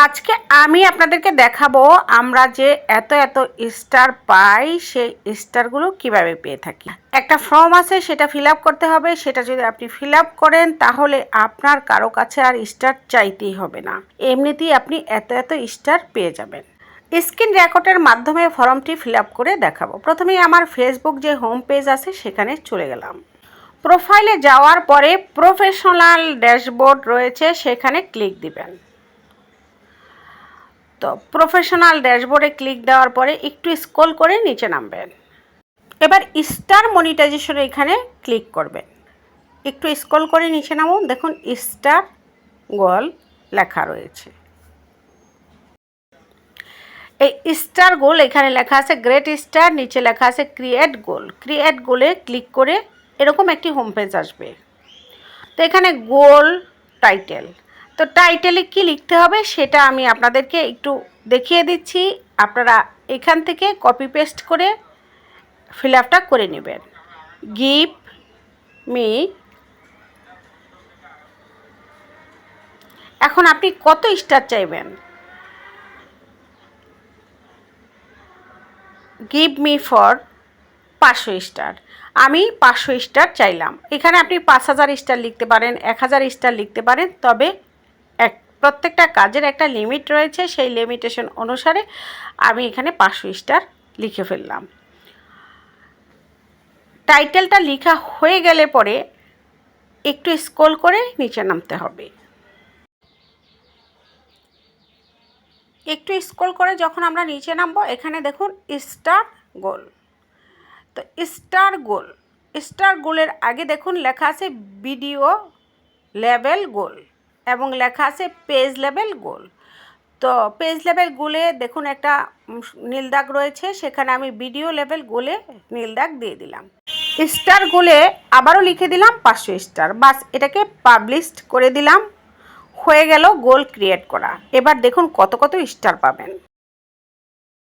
আজকে আমি আপনাদেরকে দেখাবো আমরা যে এত এত স্টার পাই সেই স্টারগুলো কিভাবে পেয়ে থাকি। একটা ফর্ম আছে, সেটা ফিল আপ করতে হবে। সেটা যদি আপনি ফিল আপ করেন তাহলে আপনার কারো কাছে আর স্টার চাইতেই হবে না, এমনিতেই আপনি এত এত স্টার পেয়ে যাবেন। স্ক্রিন রেকর্ডের মাধ্যমে ফর্মটি ফিল আপ করে দেখাবো। প্রথমেই আমার ফেসবুক যে হোম পেজ আছে সেখানে চলে গেলাম। প্রোফাইলে যাওয়ার পরে প্রফেশনাল ড্যাশবোর্ড রয়েছে, সেখানে ক্লিক দিবেন। তো প্রফেশনাল ড্যাশবোর্ডে ক্লিক দেওয়ার পরে একটু স্ক্রল করে নিচে নামবেন। এবার স্টার মনিটাইজেশন এখানে ক্লিক করবেন। একটু স্ক্রল করে নিচে নামুন, দেখুন স্টার গোল লেখা রয়েছে। এই স্টার গোল এখানে লেখা আছে গ্রেট স্টার, নিচে লেখা আছে ক্রিয়েট গোল। ক্রিয়েট গোলে ক্লিক করে এরকম একটি হোম পেজ আসবে। তো এখানে গোল টাইটেল, তো টাইটেলে কি লিখতে হবে সেটা আমি আপনাদেরকে একটু দেখিয়ে দিচ্ছি। আপনারা এখান থেকে কপি পেস্ট করে ফিল আপটা করে নেবেন। গিভ মি, এখন আপনি কত স্টার চাইবেন? Give me for 500 star. আমি 500 স্টার চাইলাম। এখানে আপনি 5000 স্টার লিখতে পারেন, 1000 স্টার লিখতে পারেন, তবে প্রত্যেকটা কাজের একটা লিমিট রয়েছে, সেই লিমিটেশন অনুসারে আমি এখানে 500 স্টার লিখে ফেললাম। টাইটেলটা লেখা হয়ে গেলে পরে একটু স্ক্রল করে নিচে নামতে হবে। একটু স্ক্রল করে যখন আমরা নিচে নামবো, এখানে দেখুন স্টার গোল। তো স্টার গোলের আগে দেখুন লেখা আছে ভিডিও লেভেল গোল এবং লেখা আছে পেজ লেভেল গোল। তো পেজ লেভেল গোলে দেখুন একটা নীল দাগ রয়েছে, সেখানে আমি ভিডিও লেভেল গোলে নীল দাগ দিয়ে দিলাম। স্টার গোলে আবারও লিখে দিলাম 500 স্টার। বাস, এটাকে পাবলিশ করে দিলাম। হয়ে গেল গোল ক্রিয়েট করা। এবার দেখুন কত কত স্টার পাবেন।